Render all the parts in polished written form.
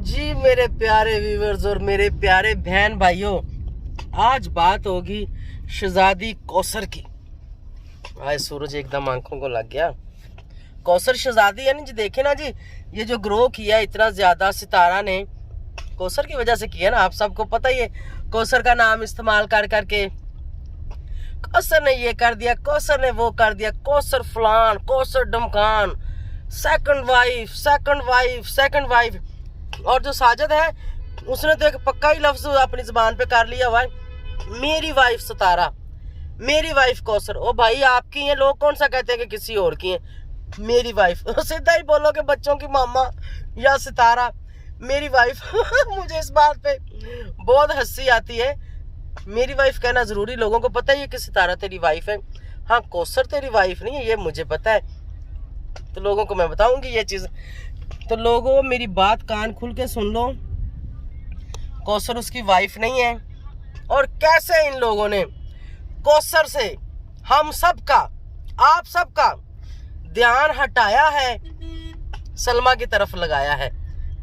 जी मेरे प्यारे व्यूअर्स और मेरे प्यारे बहन भाइयों, आज बात होगी शहजादी कौसर की। आज सूरज एकदम आंखों को लग गया। कौसर शहजादी है ना जी, देखे ना जी, ये जो ग्रो किया इतना ज्यादा सितारा ने कौसर की वजह से किया ना। आप सबको पता ही है, कौसर का नाम इस्तेमाल कर करके कौसर ने ये कर दिया, कौसर ने वो कर दिया, कौसर फलान, कौसर डमकान, second wife, second wife, second wife. और जो साजिद है उसने तो एक पक्का ही लफ्ज अपनी जुबान पे कर लिया हुआ है, मेरी वाइफ सितारा, मेरी वाइफ कौसर। ओ भाई आपकी है, लोग कौन सा कहते हैं कि किसी और की है। मेरी वाइफ सीधा ही बोलो कि बच्चों की मामा या सितारा, मेरी वाइफ मुझे इस बात पे बहुत हंसी आती है। मेरी वाइफ कहना जरूरी, लोगों को पता ही है कि सितारा तेरी वाइफ है। हाँ, कौसर तेरी वाइफ नहीं है, ये मुझे पता है, तो लोगों को मैं बताऊंगी ये चीज। तो लोगों मेरी बात कान खुल के सुन लो, कौसर उसकी वाइफ नहीं है। और कैसे इन लोगों ने कौसर से हम सबका, आप सबका ध्यान हटाया है, सलमा की तरफ लगाया है।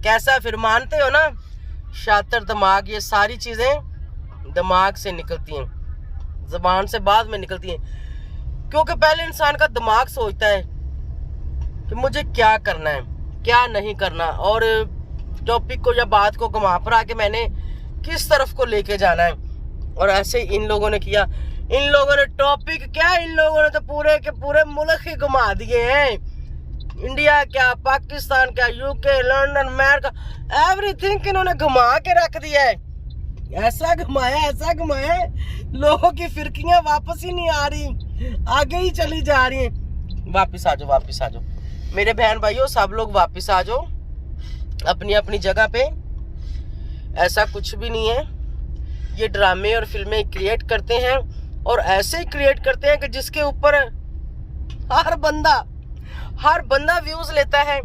कैसा, फिर मानते हो ना, शातिर दिमाग, ये सारी चीजें दिमाग से निकलती हैं, जुबान से बाद में निकलती हैं। क्योंकि पहले इंसान का दिमाग सोचता है कि मुझे क्या करना है, क्या नहीं करना, और टॉपिक को या बात को घुमा फिरा के मैंने किस तरफ को लेके जाना है। और ऐसे इन लोगों ने किया। इन लोगों ने टॉपिक क्या, इन लोगों ने तो पूरे के पूरे मुल्क ही घुमा दिए हैं। इंडिया क्या, पाकिस्तान क्या, यूके, लंदन, अमेरिका, एवरीथिंग इन्होंने घुमा के रख दिया है। ऐसा घुमाया, ऐसा घुमाया, लोगों की फिरकियां वापस ही नहीं आ रही, आगे ही चली जा रही हैं। वापिस आ जाओ, वापिस आ जाओ मेरे बहन भाइयों, सब लोग वापिस आ जाओ अपनी अपनी जगह पे। ऐसा कुछ भी नहीं है। ये ड्रामे और फिल्में क्रिएट करते हैं, और ऐसे ही क्रिएट करते हैं कि जिसके ऊपर हर बंदा व्यूज लेता है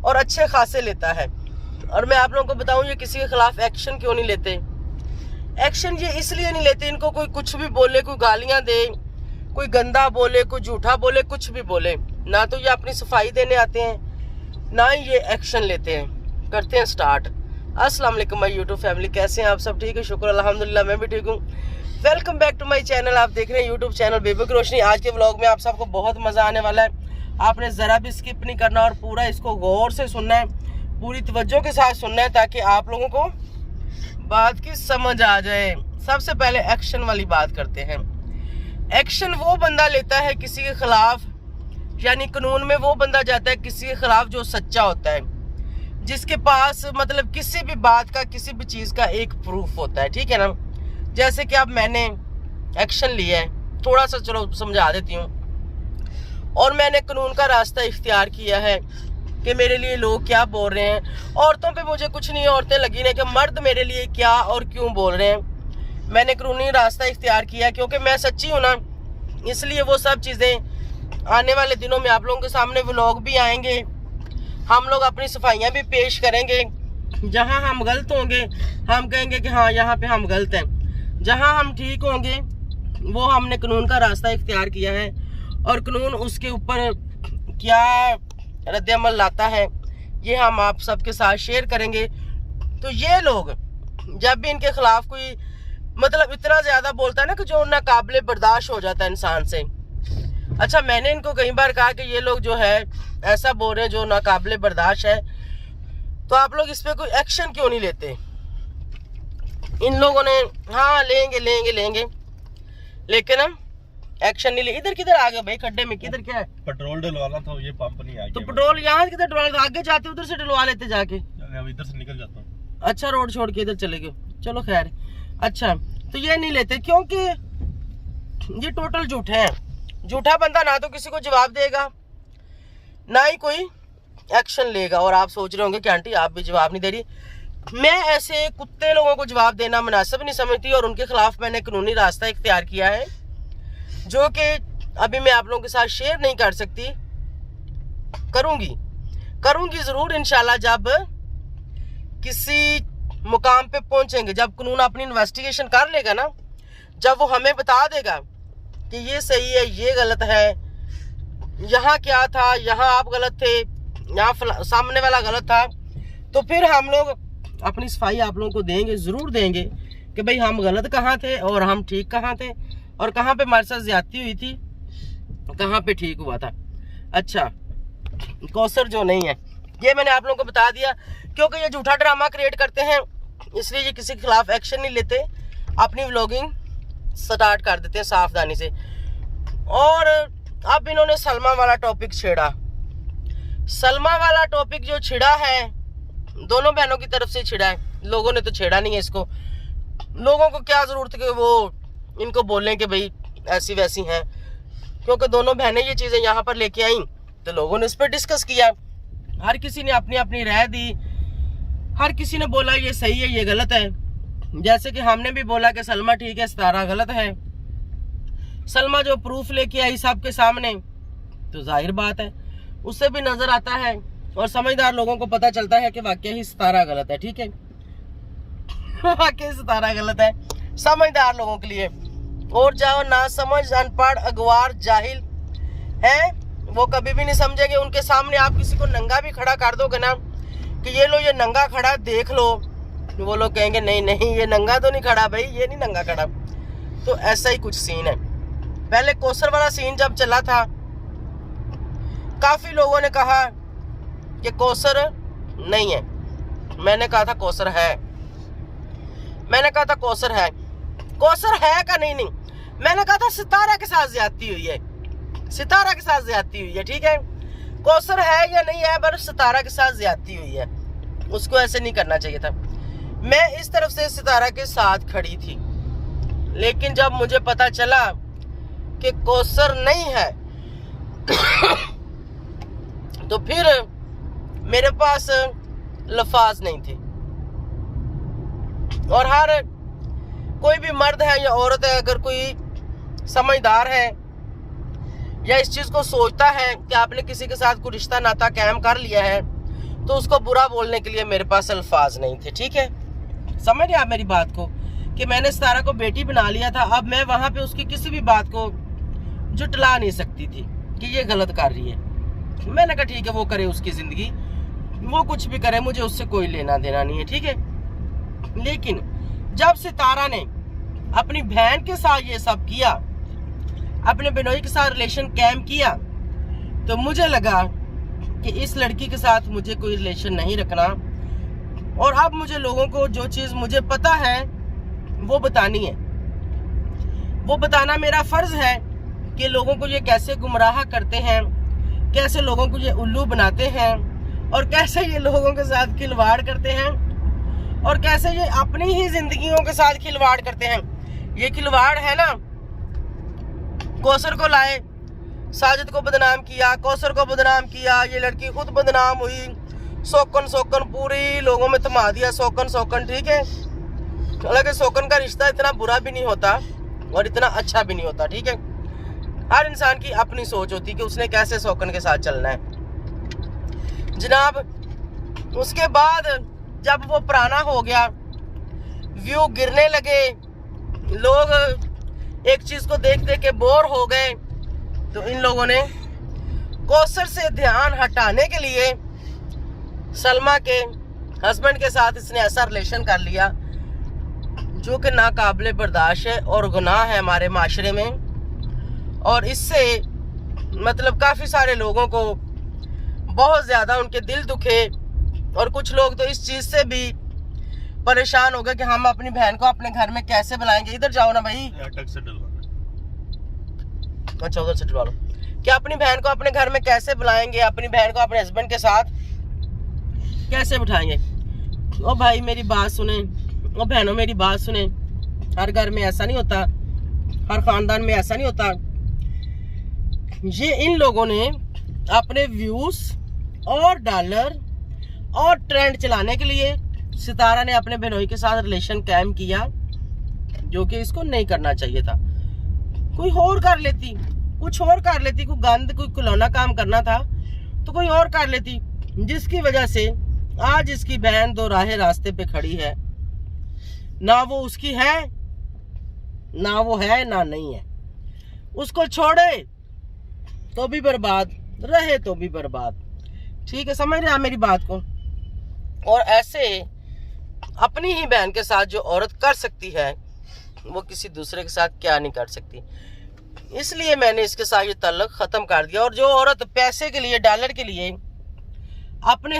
और अच्छे खासे लेता है। और मैं आप लोगों को बताऊं, ये किसी के खिलाफ एक्शन क्यों नहीं लेते। एक्शन ये इसलिए नहीं लेते, इनको कोई कुछ भी बोले, कोई गालियां दे, कोई गंदा बोले, कोई झूठा बोले, कुछ भी बोले, ना तो ये अपनी सफाई देने आते हैं, ना ही ये एक्शन लेते हैं। करते हैं स्टार्ट। अस्सलाम वालेकुम माय यूट्यूब फैमिली, कैसे हैं आप सब? ठीक है, शुक्र अल्हम्दुलिल्लाह, मैं भी ठीक हूँ। Welcome back to my channel. आप देख रहे हैं यूट्यूब चैनल बेबी की रोशनी। आज के व्लॉग में आप सबको बहुत मजा आने वाला है। आपने जरा भी स्किप नहीं करना और पूरा इसको गौर से सुनना है, पूरी तवज्जो के साथ सुनना है, ताकि आप लोगों को बात की समझ आ जाए। सबसे पहले एक्शन वाली बात करते हैं। एक्शन वो बंदा लेता है किसी के खिलाफ, यानी कानून में वो बंदा जाता है किसी के खिलाफ जो सच्चा होता है, जिसके पास मतलब किसी भी बात का, किसी भी चीज का एक प्रूफ होता है, ठीक है ना। जैसे कि अब मैंने एक्शन लिया है, थोड़ा सा चलो समझा देती हूँ। और मैंने कानून का रास्ता इख्तियार किया है कि मेरे लिए लोग क्या बोल रहे हैं। औरतों पे मुझे कुछ नहीं, औरतें लगी नहीं कि मर्द मेरे लिए क्या और क्यों बोल रहे हैं। मैंने कानूनी रास्ता इख्तियार किया क्योंकि मैं सच्ची हूँ ना, इसलिए वो सब चीज़ें आने वाले दिनों में आप लोगों के सामने व्लॉग भी आएंगे। हम लोग अपनी सफाइयाँ भी पेश करेंगे। जहाँ हम गलत होंगे हम कहेंगे कि हाँ यहाँ पे हम गलत हैं, जहाँ हम ठीक होंगे वो हमने कानून का रास्ता इख्तियार किया है। और कानून उसके ऊपर क्या रद्द-ए-अमल लाता है ये हम आप सबके साथ शेयर करेंगे। तो ये लोग जब भी इनके खिलाफ कोई मतलब इतना ज्यादा बोलता है ना कि जो नाकाबिले बर्दाश्त हो जाता है इंसान से। अच्छा, मैंने इनको कई बार कहा कि ये लोग जो है ऐसा बोल रहे हैं जो नाकाबिले बर्दाश्त है, तो आप लोग इस पे कोई एक्शन क्यों नहीं लेते। इन लोगों ने हाँ लेंगे लेंगे लेंगे, लेकिन हम एक्शन नहीं ले। इधर किधर आ गए भाई, खड्डे में किधर क्या है? पेट्रोल डलवाना था, ये पंप नहीं आ गया। तो पेट्रोल यहाँ किधर डलवा, आगे जाते उधर से डलवा लेते जाके। अब इधर से निकल जाता हूँ। अच्छा, रोड छोड़ के इधर चले गए, चलो खैर। अच्छा, तो ये नहीं लेते क्योंकि ये टोटल झूठे हैं। झूठा बंदा ना तो किसी को जवाब देगा, ना ही कोई एक्शन लेगा। और आप सोच रहे होंगे कि आंटी आप भी जवाब नहीं दे रही। मैं ऐसे कुत्ते लोगों को जवाब देना मुनासिब नहीं समझती, और उनके खिलाफ मैंने कानूनी रास्ता इख्तियार किया है, जो कि अभी मैं आप लोगों के साथ शेयर नहीं कर सकती। करूंगी जरूर इंशाल्लाह, जब किसी मुकाम पे पहुंचेंगे, जब कानून अपनी इन्वेस्टिगेशन कर लेगा ना, जब वो हमें बता देगा कि ये सही है, ये गलत है, यहाँ क्या था, यहाँ आप गलत थे, यहाँ सामने वाला गलत था, तो फिर हम लोग अपनी सफाई आप लोगों को देंगे, ज़रूर देंगे कि भाई हम गलत कहाँ थे और हम ठीक कहाँ थे, और कहाँ पे हमारे साथ ज्यादती हुई थी, कहाँ पे ठीक हुआ था। अच्छा, कौसर जो नहीं है, ये मैंने आप लोगों को बता दिया, क्योंकि ये झूठा ड्रामा क्रिएट करते हैं, इसलिए ये किसी के खिलाफ एक्शन नहीं लेते, अपनी व्लॉगिंग स्टार्ट कर देते हैं सावधानी से। और अब इन्होंने सलमा वाला टॉपिक छेड़ा। सलमा वाला टॉपिक जो छिड़ा है, दोनों बहनों की तरफ से छिड़ा है, लोगों ने तो छेड़ा नहीं है इसको। लोगों को क्या जरूरत है कि वो इनको बोलें कि भाई ऐसी वैसी हैं, क्योंकि दोनों बहनें ये चीज़ें यहाँ पर लेके आई तो लोगों ने इस पर डिस्कस किया, हर किसी ने अपनी अपनी राय दी, हर किसी ने बोला ये सही है ये गलत है। जैसे कि हमने भी बोला कि सलमा ठीक है, सितारा गलत है। सलमा जो प्रूफ लेके आई सबके सामने, तो जाहिर बात है उससे भी नजर आता है और समझदार लोगों को पता चलता है कि वाकई ही सितारा गलत है। ठीक है, वाकई सितारा गलत है समझदार लोगों के लिए। और जाओ ना समझ, अनपढ़, अगवार, जाहिल है, वो कभी भी नहीं समझेंगे। उनके सामने आप किसी को नंगा भी खड़ा कर दोगे ना कि ये लो ये नंगा खड़ा देख लो, वो लोग कहेंगे नहीं नहीं ये नंगा तो नहीं खड़ा भाई, ये नहीं नंगा खड़ा। तो ऐसा ही कुछ सीन है। पहले कौसर वाला सीन जब चला था, काफी लोगों ने कहा कि कौसर नहीं है, मैंने कहा था कौसर है, मैंने कहा था कौसर है। कौसर है का नहीं, मैंने कहा था सितारा के साथ ज्यादती हुई है, सितारा के साथ ज्यादती हुई है। ठीक है, कौसर है या नहीं है, पर सितारा के साथ ज्यादती हुई है, उसको ऐसे नहीं करना चाहिए था। मैं इस तरफ से सितारा के साथ खड़ी थी, लेकिन जब मुझे पता चला कि कौसर नहीं है तो फिर मेरे पास लफाज नहीं थे। और हर कोई भी मर्द है या औरत है, अगर कोई समझदार है या इस चीज को सोचता है कि आपने किसी के साथ कोई रिश्ता नाता कायम कर लिया है, तो उसको बुरा बोलने के लिए मेरे पास अल्फाज नहीं थे। ठीक है, समझ रहे आप मेरी बात को, कि मैंने सितारा को बेटी बना लिया था, अब मैं वहां पे उसकी किसी भी बात को जुटला नहीं सकती थी कि ये गलत कर रही है। मैंने कहा ठीक है वो करे उसकी जिंदगी, वो कुछ भी करे, मुझे उससे कोई लेना देना नहीं है। ठीक है, लेकिन जब सितारा ने अपनी बहन के साथ ये सब किया, अपने बिनोई के साथ रिलेशन कायम किया, तो मुझे लगा कि इस लड़की के साथ मुझे कोई रिलेशन नहीं रखना। और अब मुझे लोगों को जो चीज मुझे पता है वो बतानी है, वो बताना मेरा फर्ज है कि लोगों को ये कैसे गुमराह करते हैं, कैसे लोगों को ये उल्लू बनाते हैं, और कैसे ये लोगों के साथ खिलवाड़ करते हैं, और कैसे ये अपनी ही जिंदगियों के साथ खिलवाड़ करते हैं। ये खिलवाड़ है ना, कौसर को लाए, साजिद को बदनाम किया, कौसर को बदनाम किया, ये लड़की खुद बदनाम हुई, सोकन सोकन पूरी लोगों में थमा दिया, सोकन सोकन। ठीक है, हालांकि सोकन का रिश्ता इतना बुरा भी नहीं होता और इतना अच्छा भी नहीं होता। ठीक है, हर इंसान की अपनी सोच होती है कि उसने कैसे सोकन के साथ चलना है जनाब। उसके बाद जब वो पुराना हो गया, व्यू गिरने लगे, लोग एक चीज को देख देख के बोर हो गए, तो इन लोगों ने कौसर से ध्यान हटाने के लिए सलमा के हस्बैंड के साथ इसने ऐसा रिलेशन कर लिया जो कि नाकाबिले बर्दाश्त है और गुनाह है हमारे माशरे में। और इससे मतलब काफ़ी सारे लोगों को बहुत ज़्यादा उनके दिल दुखे, और कुछ लोग तो इस चीज़ से भी परेशान हो गए कि हम अपनी बहन को अपने घर में कैसे बुलाएंगे। इधर जाओ ना भाई, से अच्छा उधर से डलवा लो, कि अपनी बहन को अपने घर में कैसे बुलाएंगे, अपनी बहन को अपने हस्बैंड के साथ कैसे बिठाएंगे। ओ भाई मेरी बात सुने, ओ बहनों मेरी बात सुने, हर घर में ऐसा नहीं होता, हर खानदान में ऐसा नहीं होता। ये इन लोगों ने अपने व्यूज और डॉलर और ट्रेंड चलाने के लिए सितारा ने अपने बहनोई के साथ रिलेशन कायम किया, जो कि इसको नहीं करना चाहिए था। कोई और कर लेती, कुछ और कर लेती, कोई गंद कोई कुलौना काम करना था तो कोई और कर लेती, जिसकी वजह से आज इसकी बहन दो राहे रास्ते पे खड़ी है। ना वो उसकी है, ना वो है, ना नहीं है। उसको छोड़े तो भी बर्बाद, रहे तो भी बर्बाद। ठीक है, समझ रहे आप मेरी बात को। और ऐसे अपनी ही बहन के साथ जो औरत कर सकती है वो किसी दूसरे के साथ क्या नहीं कर सकती। इसलिए मैंने इसके साथ ये ताल्लुक खत्म कर दिया। और जो औरत पैसे के लिए, डॉलर के लिए अपने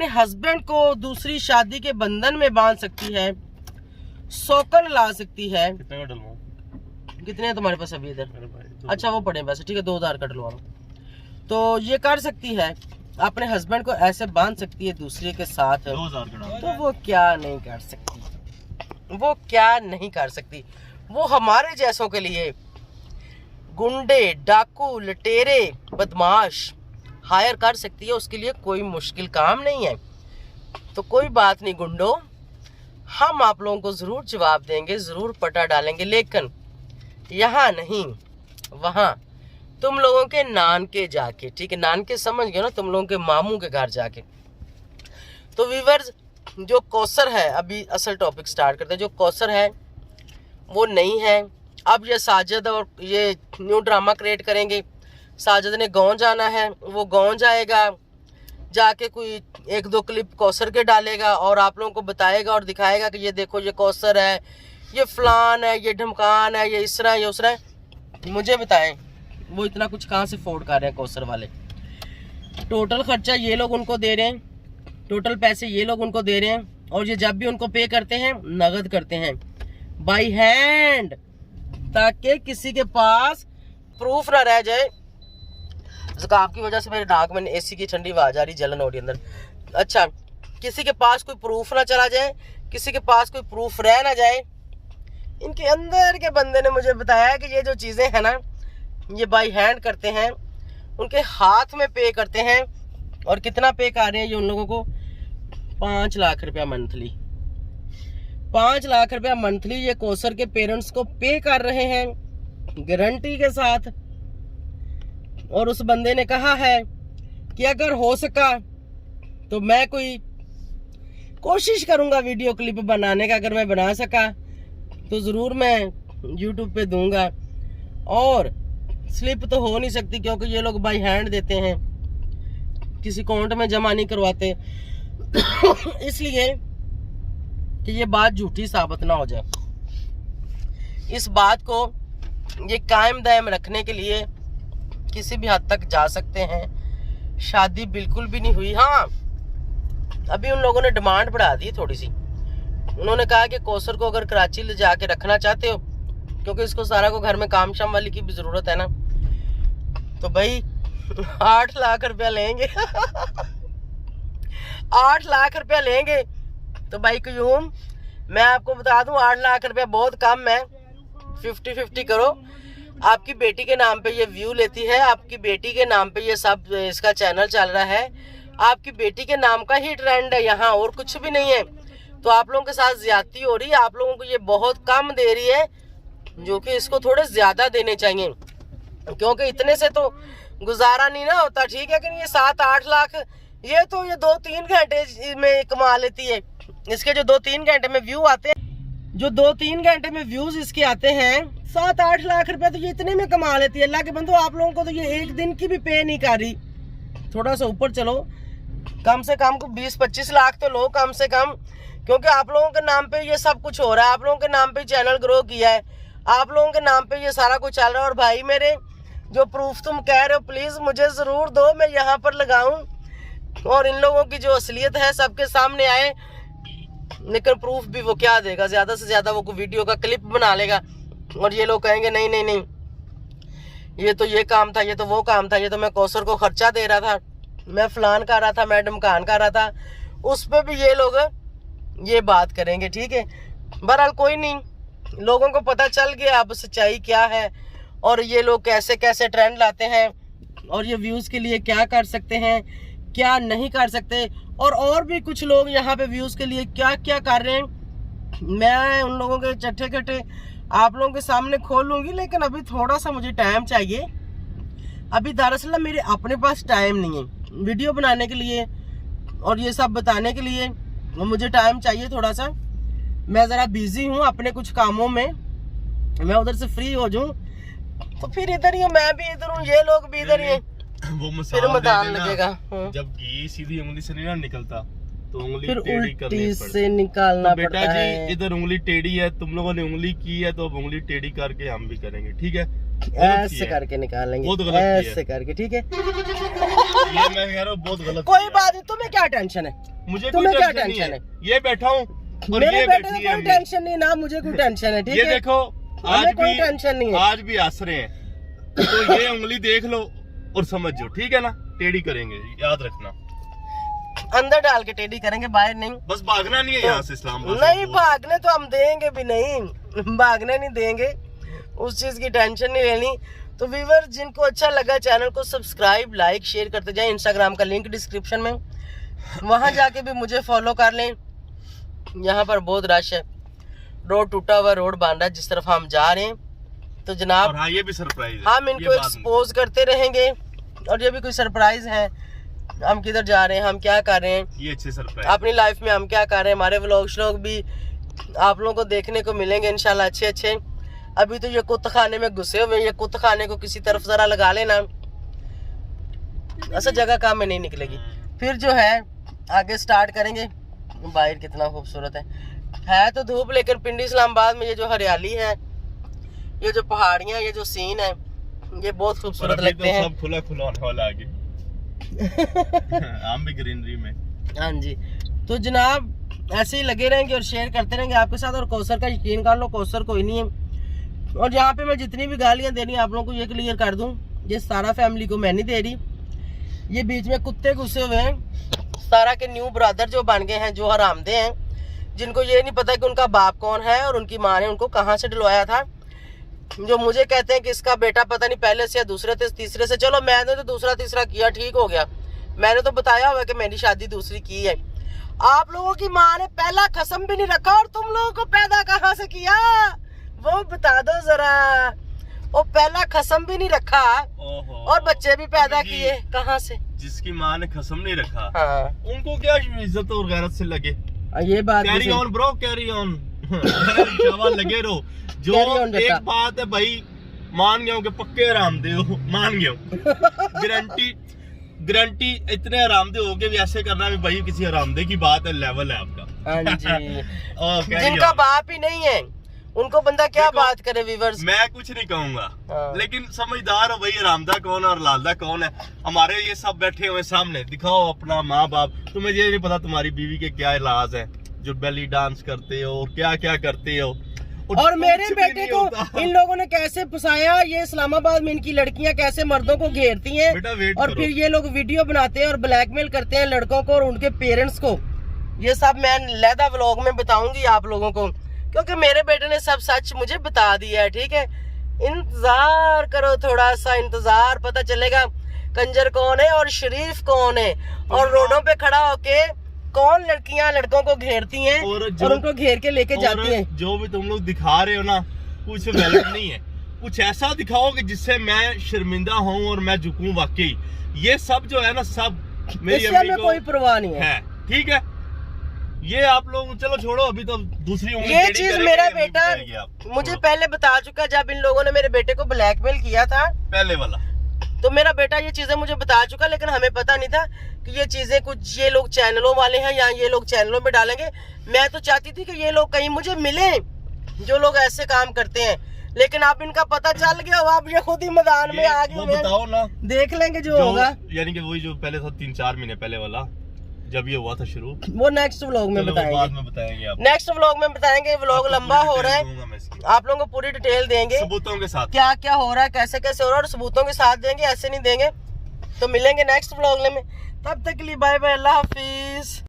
हस्बैंड को दूसरी शादी के बंधन में बांध सकती है, सौकन ला सकती है। कितने का डलवाऊं? कितने हैं तुम्हारे पास अभी इधर? अरे भाई अच्छा वो पड़े पैसे, ठीक है 2000 का डलवा लो। तो ये कर सकती है, अपने हस्बैंड को ऐसे बांध सकती है दूसरे के साथ, 2000 का डाल। तो वो क्या नहीं कर सकती, वो क्या नहीं कर सकती। वो हमारे जैसों के लिए गुंडे, डाकू, लटेरे, बदमाश हायर कर सकती है, उसके लिए कोई मुश्किल काम नहीं है। तो कोई बात नहीं गुंडो, हम आप लोगों को जरूर जवाब देंगे, जरूर पटा डालेंगे, लेकिन यहाँ नहीं, वहाँ तुम लोगों के नानके जाके, ठीक है, नानके समझ गए ना, तुम लोगों के मामू के घर जाके। तो व्यूअर्स, जो कौसर है, अभी असल टॉपिक स्टार्ट करते हैं। जो कौसर है वो नहीं है। अब ये साजिद और ये न्यू ड्रामा क्रिएट करेंगे। साजिद ने गाँव जाना है, वो गाँव जाएगा, जाके कोई 1-2 क्लिप कौसर के डालेगा और आप लोगों को बताएगा और दिखाएगा कि ये देखो ये कौसर है, ये फलान है, ये ढमकान है, ये इस तरह, ये उस तरह। मुझे बताएं वो इतना कुछ कहाँ से अफोर्ड कर रहे हैं कौसर वाले? टोटल खर्चा ये लोग उनको दे रहे हैं, टोटल पैसे ये लोग उनको दे रहे हैं, और ये जब भी उनको पे करते हैं नगद करते हैं, बाई हैंड, ताकि किसी के पास प्रूफ ना रह जाए। जुकाम की वजह से मेरे नाक में एसी की ठंडी आवाज आ रही, जलन हो रही अंदर। अच्छा, किसी के पास कोई प्रूफ ना चला जाए, किसी के पास कोई प्रूफ रह ना जाए। इनके अंदर के बंदे ने मुझे बताया कि ये जो चीज़ें हैं ना, ये बाई हैंड करते हैं, उनके हाथ में पे करते हैं। और कितना पे कर रहे हैं ये उन लोगों को? 5 लाख रुपया मंथली। 5 लाख रुपया मंथली ये कौसर के पेरेंट्स को पे कर रहे हैं, गारंटी के साथ। और उस बंदे ने कहा है कि अगर हो सका तो मैं कोई कोशिश करूंगा वीडियो क्लिप बनाने का, अगर मैं बना सका तो ज़रूर मैं YouTube पे दूंगा। और स्लिप तो हो नहीं सकती क्योंकि ये लोग बाई हैंड देते हैं, किसी अकाउंट में जमा नहीं करवाते इसलिए कि ये बात झूठी साबित ना हो जाए। इस बात को ये कायम दायम रखने के लिए किसी भी हद तक जा सकते हैं। शादी बिल्कुल भी नहीं हुई। हाँ, अभी उन लोगों ने डिमांड बढ़ा दी थोड़ी सी। उन्होंने कहा कि कौसर को अगर कराची ले जाके रखना चाहते हो, क्योंकि इसको सारा को घर में काम शाम वाली की भी जरूरत है ना, तो भाई 8 लाख रुपया लेंगे 8 लाख रुपया लेंगे। तो भाई क्यूम, मैं आपको बता दूं 8 लाख रुपया बहुत कम है। 50-50 करो। आपकी बेटी के नाम पे ये व्यू लेती है, आपकी बेटी के नाम पे ये सब इसका चैनल चल रहा है, आपकी बेटी के नाम का ही ट्रेंड है यहाँ, और कुछ भी नहीं है। तो आप लोगों के साथ ज्यादती हो रही है, आप लोगों को ये बहुत कम दे रही है, जो कि इसको थोड़े ज्यादा देने चाहिए, क्योंकि इतने से तो गुजारा नहीं ना होता, ठीक है कि नहीं। ये 7-8 लाख ये तो ये 2-3 घंटे में कमा लेती है। इसके जो 2-3 घंटे में व्यू आते हैं, जो 2-3 घंटे में व्यूज इसके आते हैं, 7-8 लाख रुपए तो ये इतने में कमा लेती है। अल्लाह के बंदो, आप लोगों को तो ये एक दिन की भी पे नहीं कर रही। थोड़ा सा ऊपर चलो, कम से कम 20-25 लाख तो लो कम से कम, क्योंकि आप लोगों के नाम पे ये सब कुछ हो रहा है, आप लोगों के नाम पे चैनल ग्रो किया है, आप लोगों के नाम पे ये सारा कुछ चल रहा है। और भाई मेरे, जो प्रूफ तुम कह रहे हो प्लीज मुझे जरूर दो, मैं यहाँ पर लगाऊं और इन लोगों की जो असलियत है सबके सामने आए। लेकिन प्रूफ भी वो क्या देगा? ज्यादा से ज्यादा वो वीडियो का क्लिप बना लेगा और ये लोग कहेंगे नहीं नहीं नहीं, ये तो ये काम था, ये तो वो काम था, ये तो मैं कौसर को खर्चा दे रहा था, मैं फलान कर रहा था, मैं ढमकान कर रहा था। उस पर भी ये लोग ये बात करेंगे, ठीक है। बहरहाल कोई नहीं, लोगों को पता चल गया अब सच्चाई क्या है और ये लोग कैसे कैसे ट्रेंड लाते हैं और ये व्यूज के लिए क्या कर सकते हैं, क्या नहीं कर सकते। और भी कुछ लोग यहाँ पे व्यूज के लिए क्या क्या कर रहे हैं, मैं उन लोगों के चट्टे कट्टे आप लोगों के सामने खोल लूंगी, लेकिन अभी थोड़ा सा मुझे टाइम चाहिए। अभी दरअसल मेरे अपने पास टाइम नहीं है वीडियो बनाने के लिए और ये सब बताने के लिए, मुझे टाइम चाहिए थोड़ा सा। मैं ज़रा बिजी हूँ अपने कुछ कामों में, मैं उधर से फ्री हो जाऊँ तो फिर इधर ही हूँ, मैं भी इधर हूँ, ये लोग भी इधर ही हैं। वो फिर मदान लगेगा। जब घी सीधी उंगली से नहीं ना निकलता तो उंगली फिर टेढ़ी करनी उल्टी पड़ती से है। निकालना तो बेटा पड़ता जी है। इधर उंगली टेढ़ी है, तुम लोगों ने उंगली की है तो अब उंगली टेढ़ी करके हम भी करेंगे, ठीक है? गलत ऐसे किया है। करके निकालेंगे, बहुत गलत किया है। ऐसे करके, ठीक है? ये मैं कह रहा हूँ बहुत गलत कोई किया है। बात नहीं, तुम्हें क्या टेंशन है? मुझे तुम्हें कोई क्या टेंशन नहीं टेंशन है, ये बैठा हूँ और मेरे ये बेटे बैठी को है कोई अम्मी। टेंशन नहीं, ना मुझे कोई टेंशन है, ठीक ये है? देखो हमें कोई टेंशन नहीं है। आज भी हंस रहे हैं, तो ये उंगली देख लो और समझ जाओ, ठीक है ना? टेढ़ी करेंगे, याद रखना। अंदर डाल के टेढ़ी करेंगे, बाहर नहीं। बस भागना नहीं है यहाँ से इस्लामाबाद। नहीं भागने तो हम देंगे भी नहीं, भागने नहीं देंगे, उस चीज की टेंशन नहीं लेनी। तो व्यूअर जिनको अच्छा लगा चैनल को सब्सक्राइब, लाइक, शेयर करते जाएं। इंस्टाग्राम का लिंक डिस्क्रिप्शन में, वहां जाके भी मुझे फॉलो कर लें। यहाँ पर बहुत रश है, रोड टूटा हुआ रोड बन रहा है जिस तरफ हम जा रहे हैं। तो और जनाब हाँ ये भी सरप्राइज है, हम ये इनको बाद में। एक्सपोज करते रहेंगे, और ये भी कोई सरप्राइज है। हम किधर जा रहे हैं, हम क्या कर रहे हैं, ये अच्छे सरप्राइज। अपनी लाइफ में हम क्या कर रहे हैं, हमारे व्लॉग भी आप लोगों को देखने को मिलेंगे इंशाल्लाह अच्छे अच्छे। अभी तो ये कुत्त खाने में घुसे हुए हैं, ये कुत्त खाने को किसी तरफ जरा लगा लेना, ऐसा जगह काम में नहीं निकलेगी। फिर जो है आगे स्टार्ट करेंगे। बाहर कितना खूबसूरत है तो धूप, लेकिन पिंडी इस्लामाबाद में ये जो हरियाली है, ये जो पहाड़ियाँ, ये जो सीन है, ये बहुत खूबसूरत लगते हैं। सब खुला खुला होने वाला आगे। हम भी ग्रीनरी में। हाँ जी, तो जनाब ऐसे ही लगे रहेंगे और शेयर करते रहेंगे आपके साथ। और कौसर का यकीन कर लो, कौसर कोई नहीं है। और यहाँ पे मैं जितनी भी गालियाँ दे रही हूँ आप लोगों को ये क्लियर कर दूँ, ये सारा फैमिली को मैं नहीं दे रही, ये बीच में कुत्ते घुसे हुए हैं, सारा के न्यू ब्रदर जो बन गए हैं, जो हरामदे हैं, जिनको ये नहीं पता कि उनका बाप कौन है और उनकी माँ ने उनको कहाँ से डलवाया था। जो मुझे कहते हैं कि इसका बेटा पता नहीं पहले से या दूसरे से तीसरे से, चलो मैंने तो दूसरा तीसरा किया, ठीक हो गया, मैंने तो बताया हुआ कि मेरी शादी दूसरी की है। आप लोगों की माँ ने पहला कसम भी नहीं रखा, और तुम लोगों को पैदा कहाँ से किया वो बता दो जरा। वो पहला कसम भी नहीं रखा और बच्चे भी पैदा किए कहाँ से? जिसकी माँ ने कसम नहीं रखा, हाँ, उनको क्या इज्जत और गैरत से लगे। ये बात carry on bro, carry on. शाबाश, लगे रहो। जो एक बात है भाई, मान गया हूँ कि पक्के आरामदे हो, मान गया हूँ। गारंटी इतने आरामदे हो गए भी ऐसे करना भी भाई किसी आरामदे की बात है, लेवल है आपका। हाँ जी। carry जिनका on। बाप ही नहीं है उनको बंदा क्या देखो, बात करे व्यूअर्स। मैं कुछ नहीं कहूंगा, हाँ। लेकिन समझदार हो भाई, आरामदा कौन है और लालदा कौन है। हमारे ये सब बैठे हुए सामने, दिखाओ अपना माँ बाप। तुम्हें ये नहीं पता तुम्हारी बीवी के क्या इलाज है, जो बेली डांस करते हो, क्या क्या करते हो। और मेरे कुछ भी बेटे नहीं को होता। इन लोगों ने कैसे फंसाया, ये इस्लामाबाद में इनकी लड़कियां कैसे मर्दों को घेरती हैं, बेटा वेट और करो। फिर ये लोग वीडियो बनाते हैं और ब्लैकमेल करते हैं लड़कों को और उनके पेरेंट्स को। ये सब मैं लहदा व्लॉग में बताऊंगी आप लोगों को, क्योंकि मेरे बेटे ने सब सच मुझे बता दिया है, ठीक है? इंतजार करो, थोड़ा सा इंतजार, पता चलेगा कंजर कौन है और शरीफ कौन है, और रोडों पे खड़ा होके कौन लड़कियां लड़कों को घेरती हैं और उनको घेर के लेके जाती हैं। जो भी तुम लोग दिखा रहे हो ना, कुछ वैलिड नहीं है। कुछ ऐसा दिखाओ कि जिससे मैं शर्मिंदा हूँ और मैं झुकूं वाकई। ये सब जो है ना, सब मेरी इससे अम्मी हमें को कोई परवाह नहीं है। ठीक है? ये आप लोग चलो छोड़ो, अभी तो दूसरी उंगली ये टेढ़ी चीज करेंगे, मेरा अम्मी बेटा बताएगी आप। मुझे छोड़ो। पहले बता चुका, जब इन लोगों ने मेरे बेटे को ब्लैकमेल किया था पहले वाला तो मेरा बेटा ये चीजें मुझे बता चुका, लेकिन हमें पता नहीं था कि ये चीजें कुछ ये लोग चैनलों वाले हैं या ये लोग चैनलों में डालेंगे। मैं तो चाहती थी कि ये लोग कहीं मुझे मिले जो लोग ऐसे काम करते हैं, लेकिन अब इनका पता चल गया, अब ये खुद ही मैदान में आ वो गए। बताओ ना, देख लेंगे जो होगा, यानी कि वही जो पहले था 3-4 महीने पहले वाला, जब ये हुआ था शुरू। वो नेक्स्ट व्लॉग में चलो, बाद बताएंगे। में बताएंगे आप। नेक्स्ट व्लॉग में बताएंगे। व्लॉग लंबा हो रहा है, दूंगा मैं इसकी, आप लोगों को पूरी डिटेल देंगे, सबूतों के साथ। क्या क्या हो रहा है, कैसे कैसे हो रहा है, और सबूतों के साथ देंगे, ऐसे नहीं देंगे। तो मिलेंगे नेक्स्ट व्लॉग में, तब तक के लिए बाय बाय, अल्लाह हाफिज।